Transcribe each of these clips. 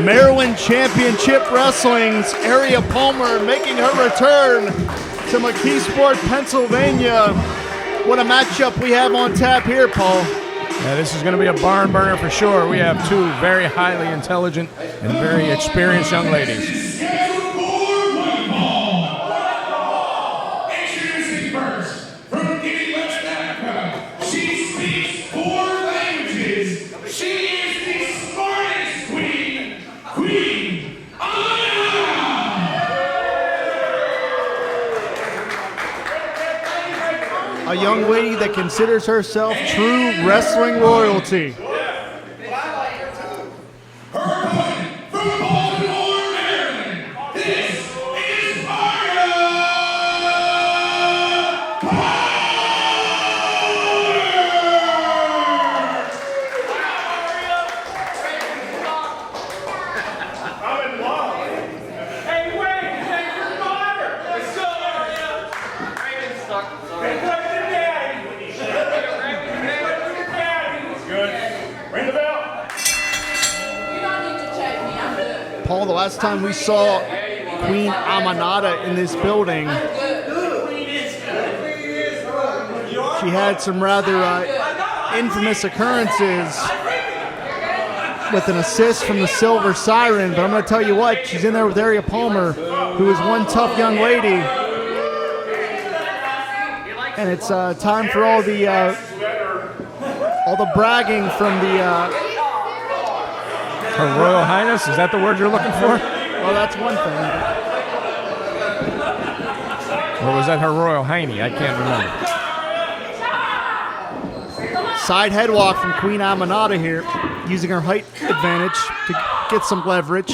Maryland Championship Wrestling's Aria Palmer making her return to McKeesport, Pennsylvania. What a matchup we have on tap here, Paul. Yeah, this is going to be a barn burner for sure. We have two very highly intelligent and very experienced young ladies. A young lady that considers herself true wrestling royalty. Paul, the last time we saw Queen Aminata in this building, she had some rather infamous occurrences with an assist from the Silver Siren, but I'm going to tell you what, she's in there with Aria Palmer, who is one tough young lady. And it's time for all the bragging from the... Her Royal Highness, is that the word you're looking for? Well, that's one thing. Or was that her Royal Hiney? I can't remember. Side headlock from Queen Aminata here, using her height advantage to get some leverage.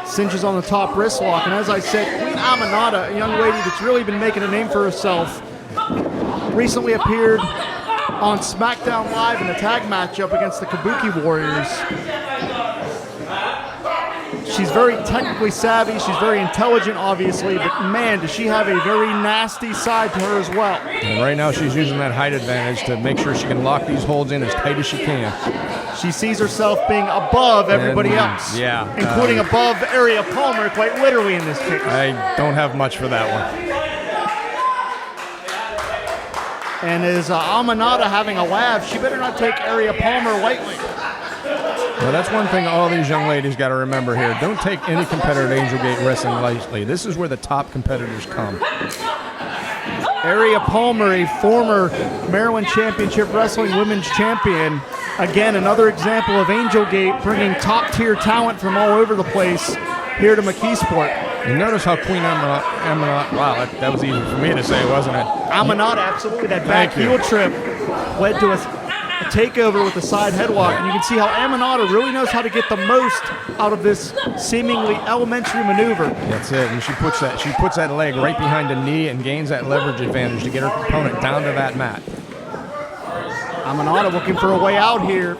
Cinches on the top wrist lock, and as I said, Queen Aminata, a young lady that's really been making a name for herself, recently appeared on SmackDown Live in a tag matchup against the Kabuki Warriors. She's very technically savvy, she's very intelligent obviously, but man, does she have a very nasty side to her as well. And right now she's using that height advantage to make sure she can lock these holds in as tight as she can. She sees herself being above everybody else. Yeah. Including above Aria Palmer, quite literally in this case. I don't have much for that one. And is Aminata having a laugh? She better not take Aria Palmer lightly. Well, that's one thing all these young ladies got to remember here. Don't take any competitor at Angel Gate Wrestling lightly. This is where the top competitors come. Aria Palmer, a former Maryland Championship Wrestling Women's Champion. Again, another example of Angel Gate bringing top-tier talent from all over the place here to McKeesport. And notice how Queen Aminata, wow, that was easy for me to say, wasn't it? Aminata, absolutely. That back heel trip led to a takeover with the side headlock. And you can see how Aminata really knows how to get the most out of this seemingly elementary maneuver. That's it. And she puts that leg right behind the knee and gains that leverage advantage to get her opponent down to that mat. Aminata looking for a way out here.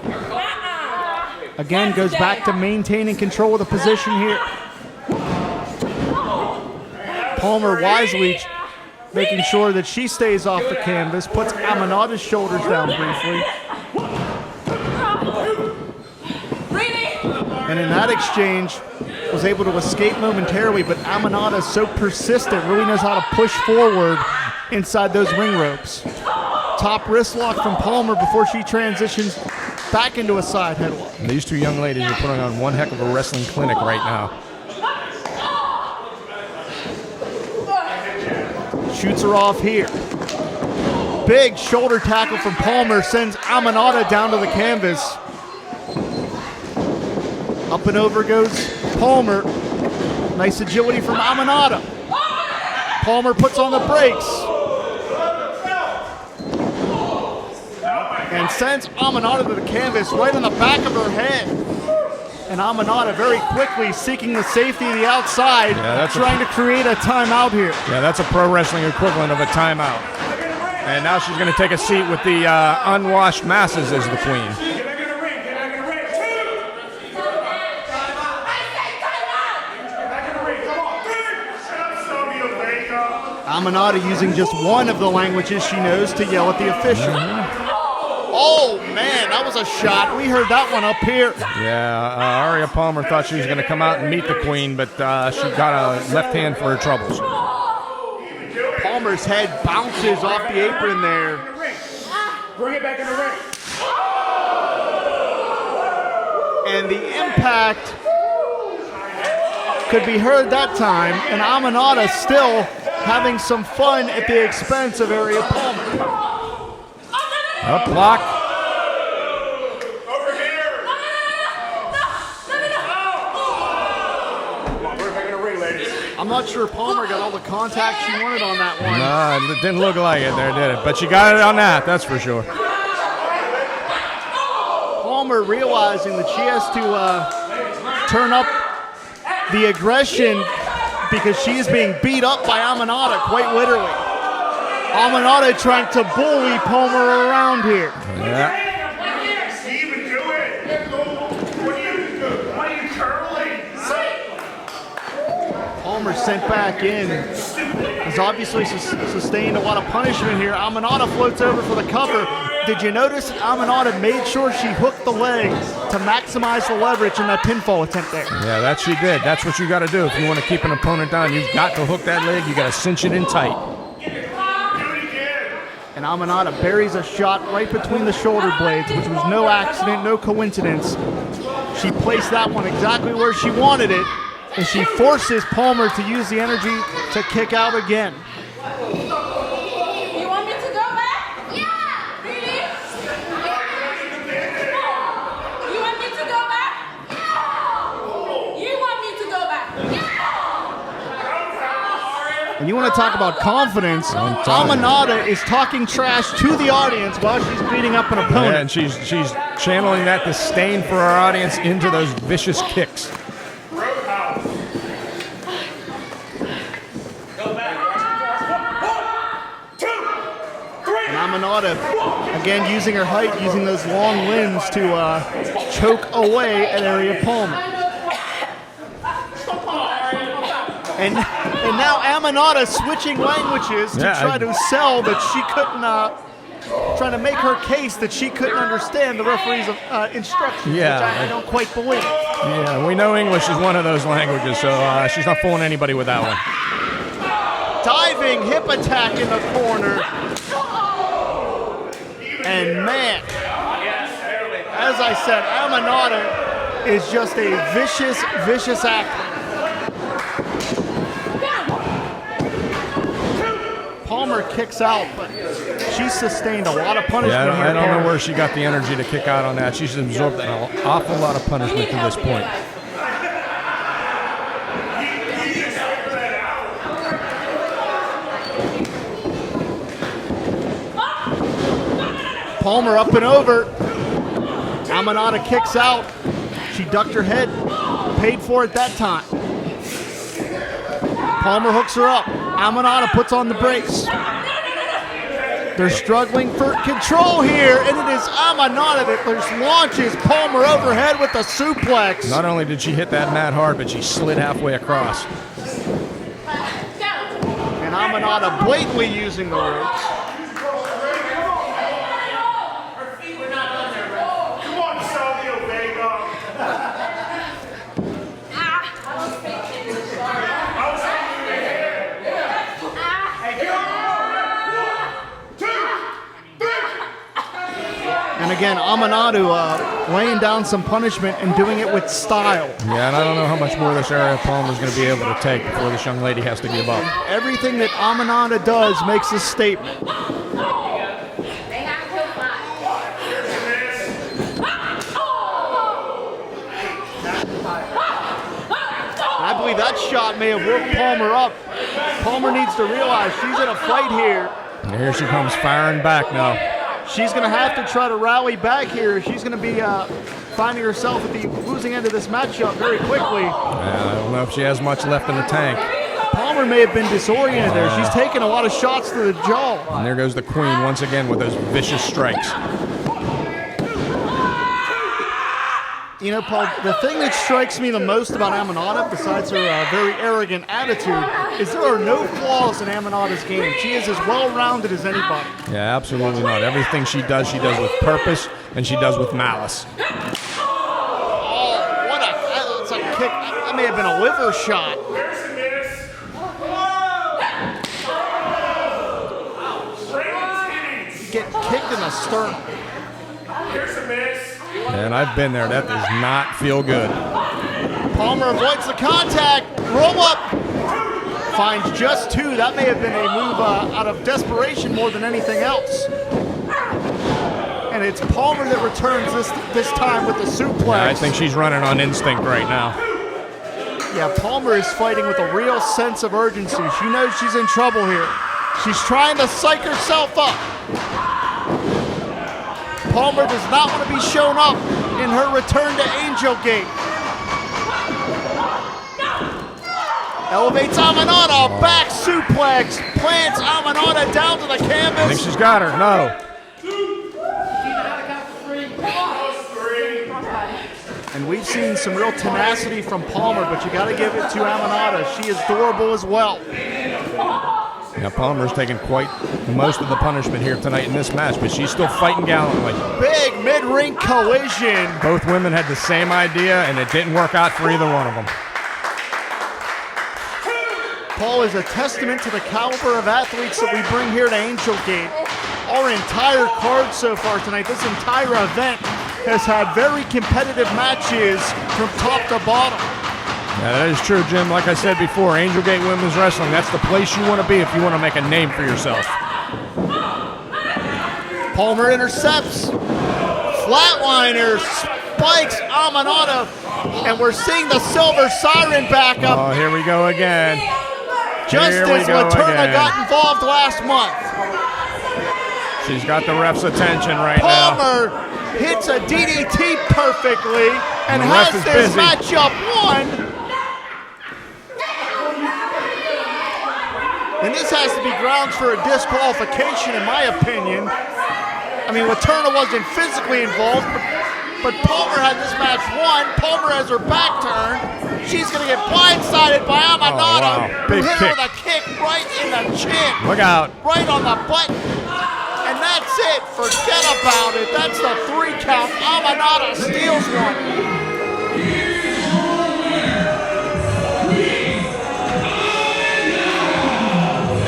Again, goes back to maintaining control of the position here. Palmer wisely making sure that she stays off the canvas, puts Aminata's shoulders down briefly. And in that exchange, was able to escape momentarily, but Aminata is so persistent, really knows how to push forward inside those ring ropes. Top wrist lock from Palmer before she transitions back into a side headlock. And these two young ladies are putting on one heck of a wrestling clinic right now. Shoots her off here. Big shoulder tackle from Palmer sends Aminata down to the canvas. Up and over goes Palmer. Nice agility from Aminata. Palmer puts on the brakes. And sends Aminata to the canvas right on the back of her head. And Aminata very quickly seeking the safety of the outside, trying to create a timeout here. Yeah, that's a pro wrestling equivalent of a timeout. And now she's going to take a seat with the unwashed masses as the queen. Aminata using just one of the languages she knows to yell at the official. Oh, man, that was a shot. We heard that one up here. Yeah, Aria Palmer thought she was going to come out and meet the queen, but she got a left hand for her troubles. Palmer's head bounces off the apron there. Bring it back in the ring. And the impact could be heard that time, and Aminata still having some fun at the expense of Aria Palmer. Up block. Over here. Come on, bring it back in the ring, ladies. I'm not sure Palmer got all the contact she wanted on that one. No, it didn't look like it there, did it? But she got it on that, that's for sure. Palmer realizing that she has to turn up the aggression because she is being beat up by Aminata, quite literally. Aminata trying to bully Palmer around here. Yeah. Steven, do it. What are you curling? Palmer sent back in. Has obviously sustained a lot of punishment here. Aminata floats over for the cover. Did you notice that Aminata made sure she hooked the leg to maximize the leverage in that pinfall attempt there? Yeah, that she did. That's what you got to do. If you want to keep an opponent down, you've got to hook that leg. You got to cinch it in tight. And Aminata buries a shot right between the shoulder blades, which was no accident, no coincidence. She placed that one exactly where she wanted it, and she forces Palmer to use the energy to kick out again. You want me to go back? Yeah! Really? You want me to go back? Yeah! You want me to go back? Yeah! And you want to talk about confidence, Aminata is talking trash to the audience while she's beating up an opponent. Yeah, and she's channeling that disdain for our audience into those vicious kicks. And Aminata, again, using her height, using those long limbs to choke away at Aria Palmer. And now Aminata switching languages to try to sell that she couldn't, trying to make her case that she couldn't understand the referee's instructions, which I don't quite believe. Yeah, we know English is one of those languages, so she's not fooling anybody with that one. Diving hip attack in the corner. And man, as I said, Aminata is just a vicious, vicious athlete. Palmer kicks out, but she sustained a lot of punishment here. I don't know where she got the energy to kick out on that. She's absorbed an awful lot of punishment to this point. Palmer up and over. Aminata kicks out. She ducked her head, paid for it that time. Palmer hooks her up. Aminata puts on the brakes. They're struggling for control here, and it is Aminata that just launches Palmer overhead with a suplex. Not only did she hit that mat hard, but she slid halfway across. And Aminata blatantly using the ropes. And again, Aminata laying down some punishment and doing it with style. Yeah, and I don't know how much more this Aria Palmer is going to be able to take before this young lady has to give up. Everything that Aminata does makes a statement. I believe that shot may have woke Palmer up. Palmer needs to realize she's in a fight here. And here she comes firing back now. She's going to have to try to rally back here. She's going to be finding herself at the losing end of this matchup very quickly. I don't know if she has much left in the tank. Palmer may have been disoriented there. She's taken a lot of shots to the jaw. And there goes the Queen once again with those vicious strikes. You know, Paul, the thing that strikes me the most about Aminata, besides her very arrogant attitude, is there are no flaws in Aminata's game. She is as well-rounded as anybody. Yeah, absolutely not. Everything she does with purpose, and she does with malice. Oh, what that's a kick. That may have been a liver shot. There's a miss. Straight titties. Get kicked in the sternum. Here's a miss. And I've been there. That does not feel good. Palmer avoids the contact. Roll up. Finds just 2. That may have been a move out of desperation more than anything else. And it's Palmer that returns this time with the suplex. Yeah, I think she's running on instinct right now. Yeah, Palmer is fighting with a real sense of urgency. She knows she's in trouble here. She's trying to psych herself up. Palmer does not want to be shown up in her return to Angel Gate. Elevates Aminata, back suplex, plants Aminata down to the canvas. I think she's got her. No. And we've seen some real tenacity from Palmer, but you got to give it to Aminata. She is durable as well. Now Palmer's taking quite most of the punishment here tonight in this match, but she's still fighting gallantly. Big mid-ring collision. Both women had the same idea, and it didn't work out for either one of them. Paul is a testament to the caliber of athletes that we bring here to Angel Gate. Our entire card so far tonight, this entire event, has had very competitive matches from top to bottom. Yeah, that is true, Jim. Like I said before, Angel Gate Women's Wrestling, that's the place you want to be if you want to make a name for yourself. Palmer intercepts. Flatliner spikes Aminata, and we're seeing the Silver Siren back up. Oh, here we go again. Just Here we as go Laterna again. got involved last month. She's got the ref's attention right now. Palmer hits a DDT perfectly and The has ref is this busy. matchup won. And this has to be grounds for a disqualification, in my opinion. I mean, Laterna wasn't physically involved, but Palmer had this match won. Palmer has her back turned. She's going to get blindsided by Aminata, wow. who Big hit her kick. with a kick right in the chin. Look out. Right on the button. And that's it. Forget about it. That's the 3 count. Aminata steals one.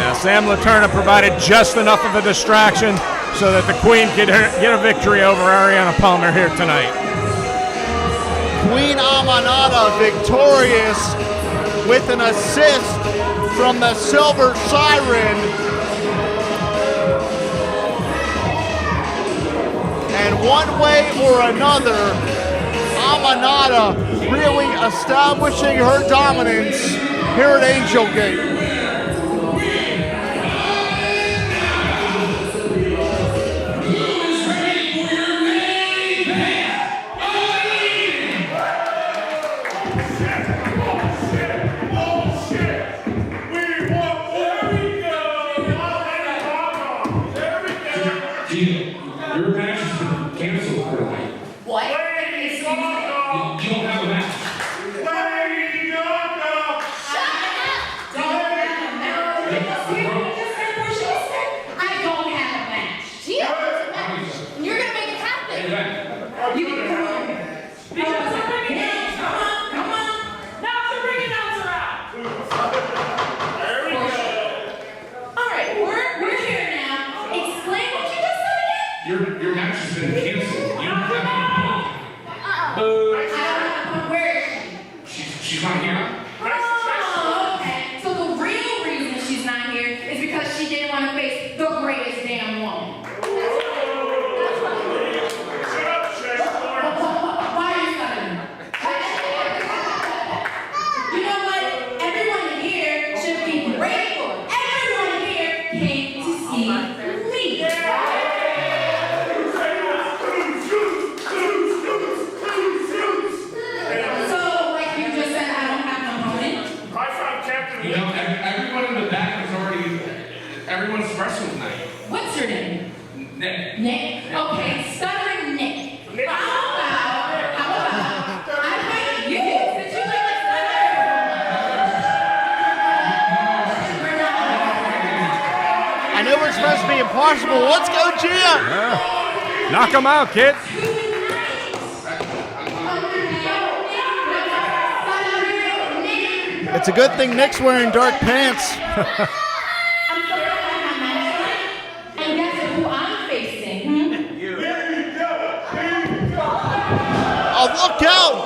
Now, Sam Laterna provided just enough of a distraction so that the Queen could get a victory over Ariana Palmer here tonight. Queen Aminata victorious with an assist from the Silver Siren. And one way or another, Aminata really establishing her dominance here at Angel Gate. Your match has been canceled for tonight. What? Lady Gaga! You don't have a match. Lady Gaga! I don't have a match. Gia, you're gonna make it happen. You can come on. Because I'm bringing notes. Come on. Now the ring announcer out. There we go. All right, we're here now. Explain what you just said again. Your match has been canceled. You don't have a match. I don't know where is she? She's not here. Oh, okay. So the real reason she's not here is because she didn't want to face the greatest damn woman. Shut up, Shay. Why are you stuttering? You know what? Everyone here should be grateful. Everyone here came to see me. So, like you just said, I don't have an opponent. I found Captain You know, everyone in the back is already. Everyone's wrestling tonight. What's your name? Nick. Nick? Okay, stuttering Nick. How about must be impossible. Let's go, Gia. Knock him out, kid. It's a good thing Nick's wearing dark pants. I'm so proud of my match. And guess who I'm facing? Oh, look out!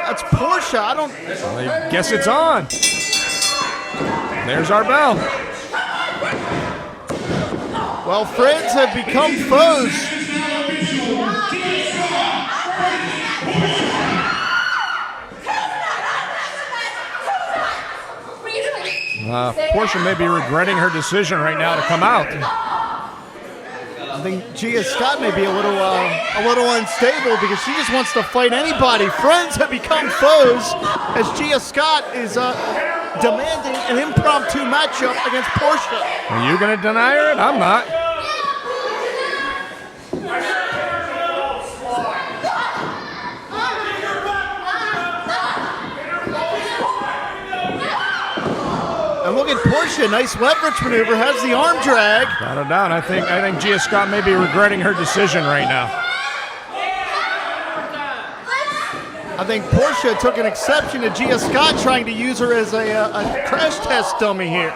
That's Portia. I don't. Well, I guess it's on. There's our bell. Well, friends have become foes. Portia may be regretting her decision right now to come out. I think Gia Scott may be a little unstable because she just wants to fight anybody. Friends have become foes as Gia Scott is demanding an impromptu matchup against Portia. Are you going to deny her it? I'm not. And look at Portia, nice leverage maneuver, has the arm drag. Got her down. I think Gia Scott may be regretting her decision right now. I think Portia took an exception to Gia Scott trying to use her as a crash test dummy here.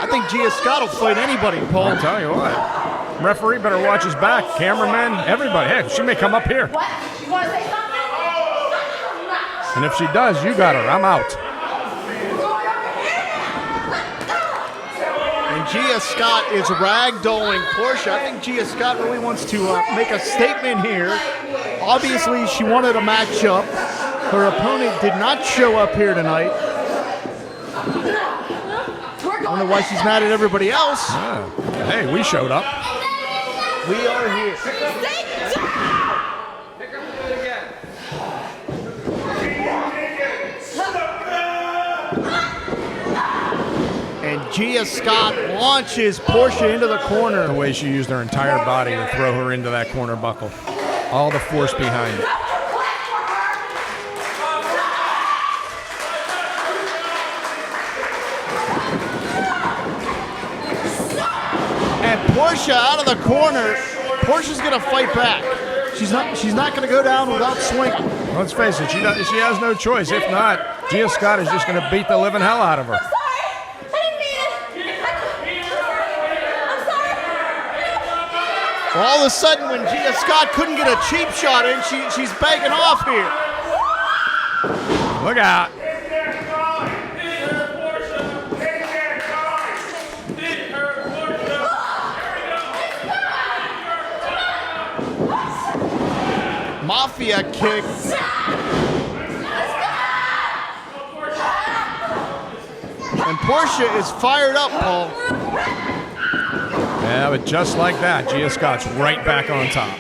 I think Gia Scott will fight anybody, Paul. I'll tell you what. Referee better watch his back. Cameraman, everybody. Heck, she may come up here. What? You want to say something? And if she does, you got her. I'm out. And Gia Scott is ragdolling Portia. I think Gia Scott really wants to make a statement here. Obviously, she wanted a matchup. Her opponent did not show up here tonight. I don't know why she's mad at everybody else. Hey, we showed up. We are here. And Gia Scott launches Portia into the corner. The way she used her entire body to throw her into that corner buckle. All the force behind it. And Portia out of the corner. Portia's gonna fight back. She's not gonna go down without swinging. Let's face it, she has no choice. If not, Gia Scott is just gonna beat the living hell out of her. All of a sudden, when Gia Scott couldn't get a cheap shot in, she's begging off here. Look out. Mafia kick. And Portia is fired up, Paul. Yeah, but just like that, Gia Scott's right back on top.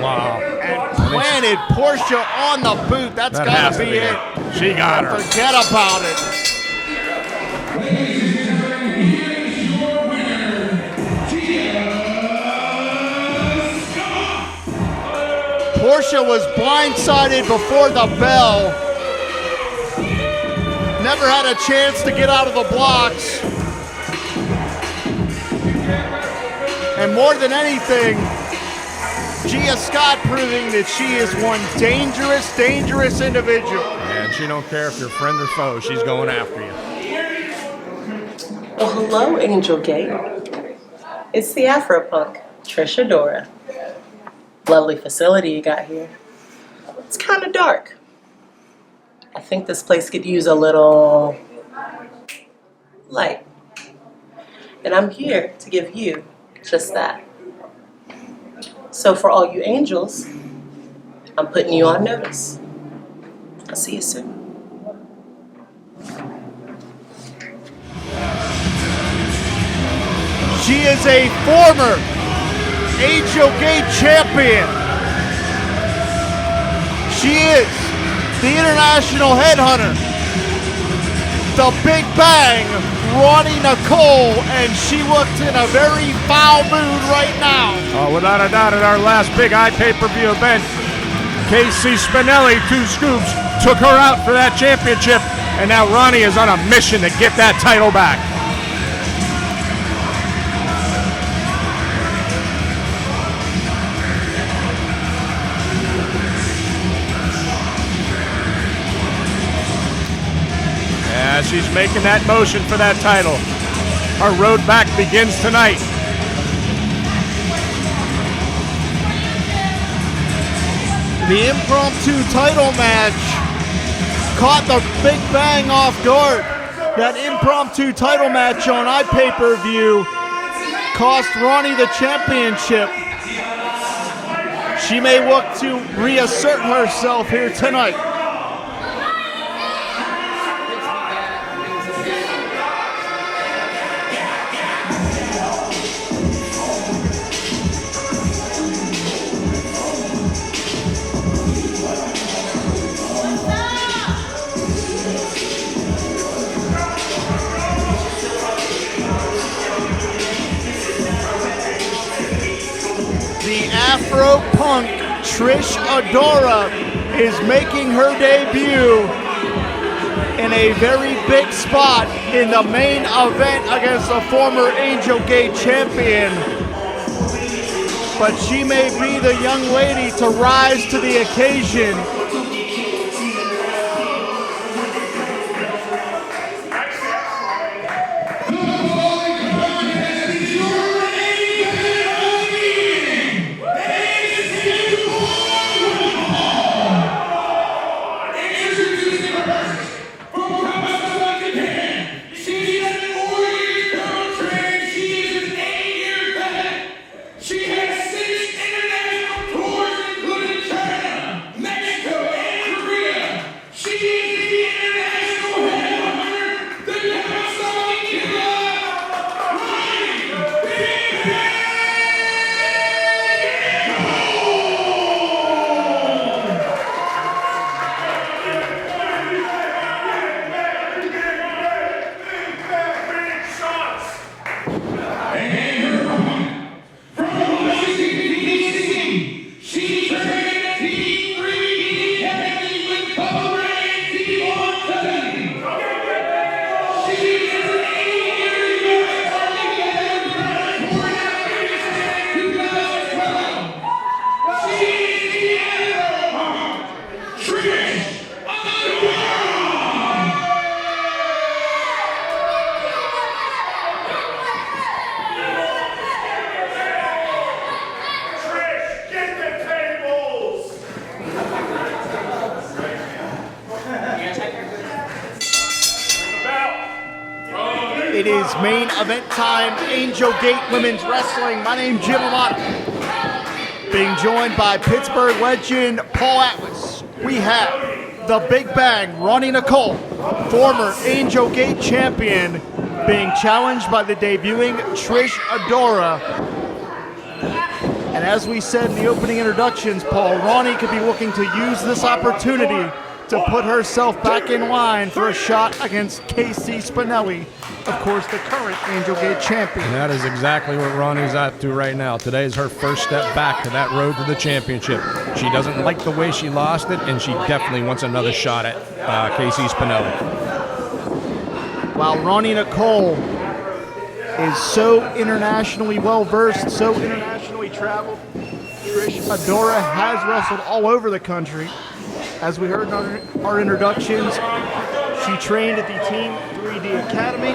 Wow. And planted Portia on the boot. That's That got has to be it. She got her. Forget about it. Portia was blindsided before the bell. Never had a chance to get out of the blocks. And more than anything, Gia Scott proving that she is one dangerous, dangerous individual. And she don't care if you're friend or foe. She's going after you. Well, hello, Angel Gate. It's the Afro-Punk, Trish Adora. Lovely facility you got here. It's kind of dark. I think this place could use a little light. And I'm here to give you just that. So for all you angels, I'm putting you on notice. I'll see you soon. She is a former Angel Gate champion. She is the international headhunter, the Big Bang, Roni Nicole, and she looks in a very foul mood right now. Oh, without a doubt, at our last big pay-per-view event, Casey Spinelli, 2 Scoops, took her out for that championship, and now Roni is on a mission to get that title back. Yeah, she's making that motion for that title. Our road back begins tonight. The impromptu title match caught the Big Bang off guard. That impromptu title match on iPay-per-view cost Roni the championship. She may look to reassert herself here tonight. Afro Punk Trish Adora is making her debut in a very big spot in the main event against a former Angel Gate champion. But she may be the young lady to rise to the occasion. It is main event time, Angel Gate Women's Wrestling. My name's Jim Aminata. Being joined by Pittsburgh legend Paul Atlas. We have the Big Bang, Roni Nicole, former Angel Gate champion, being challenged by the debuting Trish Adora. And as we said in the opening introductions, Paul, Roni could be looking to use this opportunity to put herself back in line for a shot against Casey Spinelli, of course, the current Angel Gate champion. And that is exactly what Roni's at to right now. Today is her first step back to that road to the championship. She doesn't like the way she lost it, and she definitely wants another shot at Casey Spinelli. While Roni Nicole is so internationally well-versed, so internationally traveled, Trish Adora has wrestled all over the country. As we heard in our introductions, she trained at the Team 3D Academy,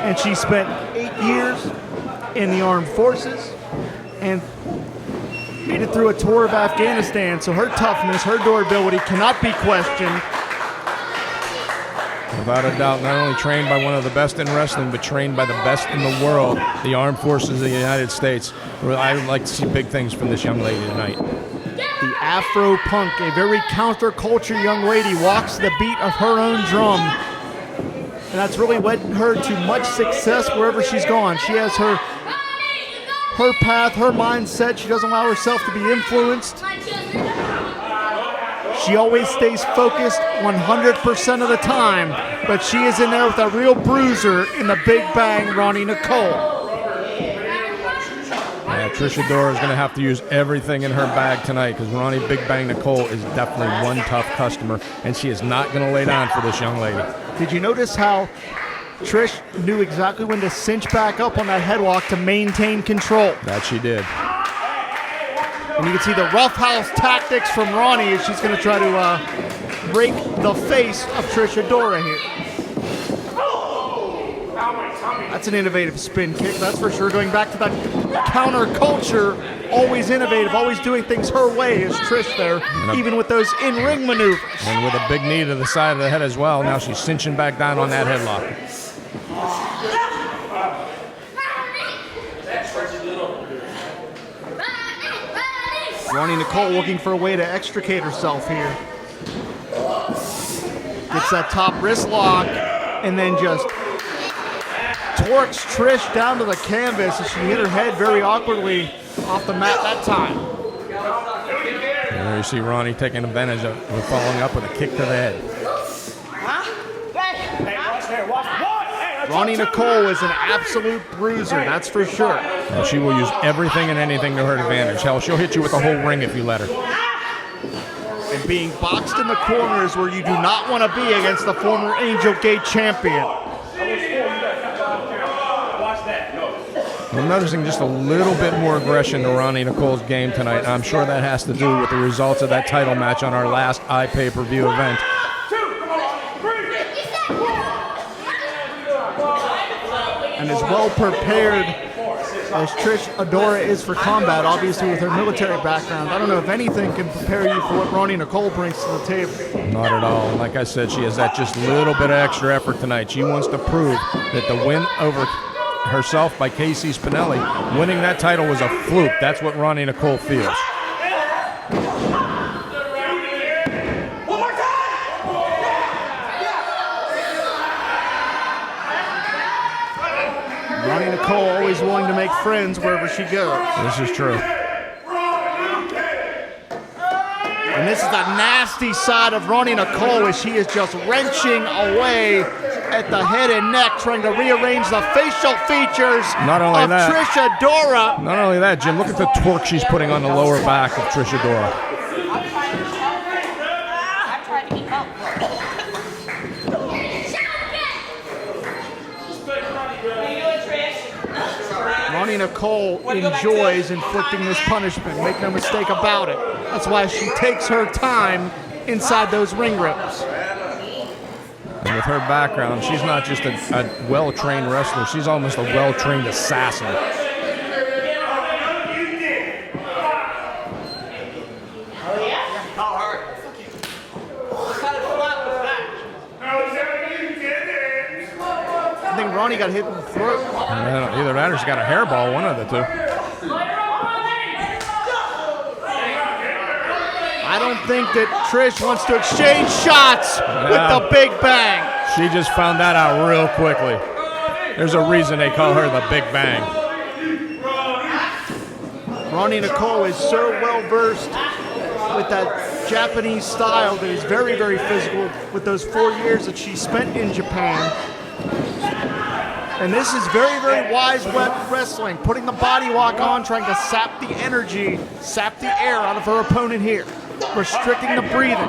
and she spent 8 years in the armed forces and made it through a tour of Afghanistan. So her toughness, her durability cannot be questioned. Without a doubt, not only trained by one of the best in wrestling, but trained by the best in the world, the armed forces of the United States. I would like to see big things from this young lady tonight. The Afro Punk, a very counterculture young lady, walks the beat of her own drum. And that's really led her to much success wherever she's gone. She has her path, her mindset. She doesn't allow herself to be influenced. She She always stays focused 100% of the time, but she is in there with a real bruiser in the Big Bang, Roni Nicole. Yeah, Trish Adora is going to have to use everything in her bag tonight because Roni Big Bang Nicole is definitely one tough customer, and she is not going to lay down for this young lady. Did you notice how Trish knew exactly when to cinch back up on that headlock to maintain control? That she did. And you can see the roughhouse tactics from Roni as she's going to try to break the face of Trish Adora here. That's an innovative spin kick, that's for sure. Going back to that counter culture, always innovative, always doing things her way is Trish there, even with those in-ring maneuvers. And with a big knee to the side of the head as well. Now she's cinching back down on that headlock. Roni Nicole looking for a way to extricate herself here. Gets that top wrist lock and then just torques Trish down to the canvas as she hit her head very awkwardly off the mat that time. And there you see Roni taking advantage of following up with a kick to the head. Roni Nicole is an absolute bruiser, that's for sure. Well, she will use everything and anything to her advantage. Hell, she'll hit you with the whole ring if you let her. And being boxed in the corner is where you do not want to be against the former Angel Gate champion. I'm noticing just a little bit more aggression to Roni Nicole's game tonight. I'm sure that has to do with the results of that title match on our last iPay-per-view event. And as well prepared as Trish Adora is for combat, obviously with her military background, I don't know if anything can prepare you for what Roni Nicole brings to the table. Not at all. And like I said, she has that just little bit of extra effort tonight. She wants to prove that the win over herself by Casey Spinelli, winning that title was a fluke. That's what Roni Nicole feels. Roni Nicole always willing to make friends wherever she goes. This is true. And this is the nasty side of Roni Nicole as she is just wrenching away at the head and neck, trying to rearrange the facial features of Trish Adora. Not only that, Jim, look at the torque she's putting on the lower back of Trish Adora. I tried to keep up. Roni Nicole enjoys inflicting this punishment, make no mistake about it. That's why she takes her time inside those ring ropes. And with her background, she's not just a well-trained wrestler, she's almost a well-trained assassin. I think Roni got hit in the throat. Either that or she's got a hairball, one of the two. I don't think that Trish wants to exchange shots with the Big Bang. She just found that out real quickly. There's a reason they call her the Big Bang. Roni Nicole is so well versed with that Japanese style that is very, very physical with those 4 years that she spent in Japan. And this is very, very wise wrestling, putting the body lock on, trying to sap the energy, sap the air out of her opponent here, restricting the breathing.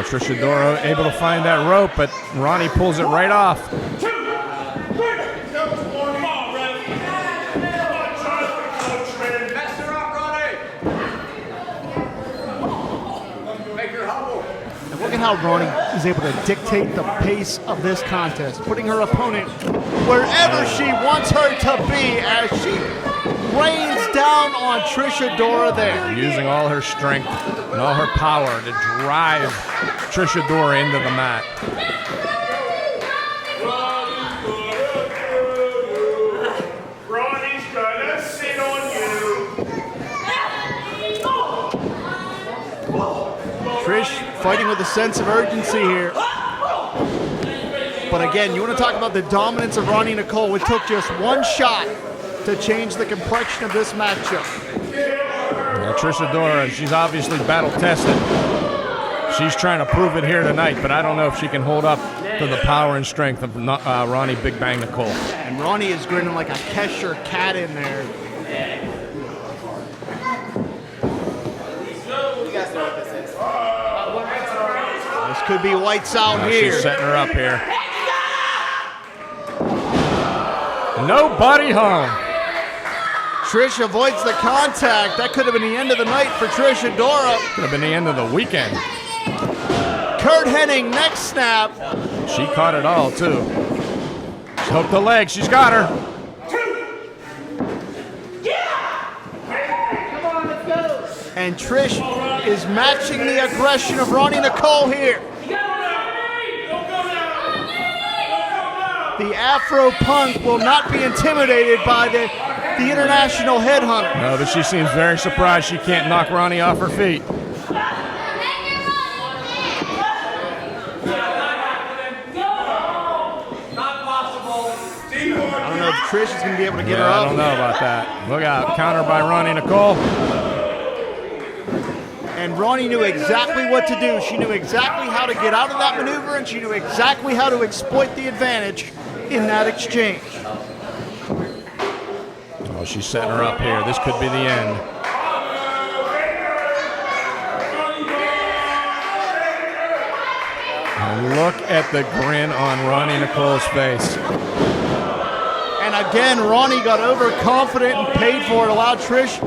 Trish Adora able to find that rope, but Roni pulls it right off. Look at how Roni is able to dictate the pace of this contest, putting her opponent wherever she wants her to be as she rains down on Trish Adora there. Using all her strength and all her power to drive Trish Adora into the mat. Roni's gonna sit on you. Trish fighting with a sense of urgency here. But again, you want to talk about the dominance of Roni Nicole. It took just one shot to change the complexion of this matchup. Now, Trish Adora, she's obviously battle-tested. She's trying to prove it here tonight, but I don't know if she can hold up to the power and strength of Roni Big Bang Nicole. And Roni is grinning like a Kesher cat in there. This could be lights out Now here. she's setting her up here. Nobody home. Trish avoids the contact. That could have been the end of the night for Trish Adora. Could have been the end of the weekend. Kurt Hennig, neck snap. She caught it all, too. She hooked the leg. She's got her. And Trish is matching the aggression of Roni Nicole here. The Afro Punk will not be intimidated by the international headhunter. No, but she seems very surprised she can't knock Roni off her feet. I don't know if Trish is going to be able to get her I up. don't know about that. Look out. Counter by Roni Nicole. And Roni knew exactly what to do. She knew exactly how to get out of that maneuver, and she knew exactly how to exploit the advantage in that exchange. Oh, she's setting her up here. This could be the end. And look at the grin on Roni Nicole's face. And again, Roni got overconfident and paid for it, allowed Trish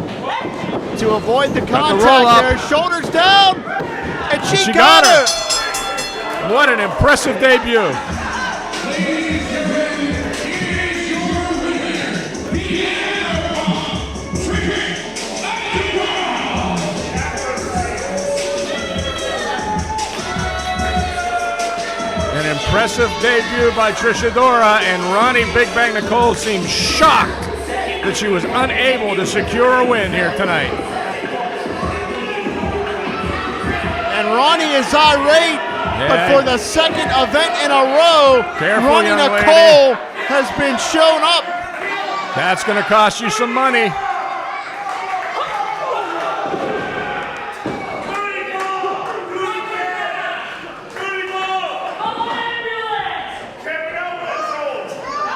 to avoid the roll contact up. there. Shoulders down, and she got got her. it. What an impressive debut. An impressive debut by Trish Adora, and Roni Big Bang Nicole seems shocked that she was unable to secure a win here tonight. And Roni is irate, but Yeah. for the second event in a row, Careful, Roni young lady. Nicole has been shown up. That's going to cost you some money.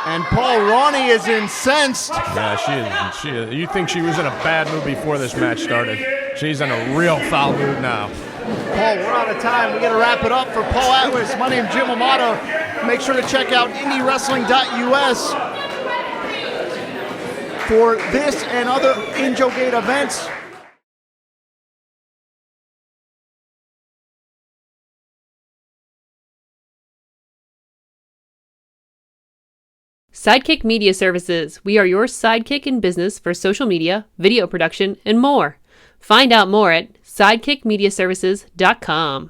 And Paul, Roni is incensed. Yeah, she is. You think she was in a bad mood before this match started. She's in a real foul mood now. Paul, we're out of time. We got to wrap it up for Paul Atlas. My name's Jim Amato. Make sure to check out IndyWrestling.us for this and other InJoGate events. Sidekick Media Services. We are your sidekick in business for social media, video production, and more. Find out more at sidekickmediaservices.com.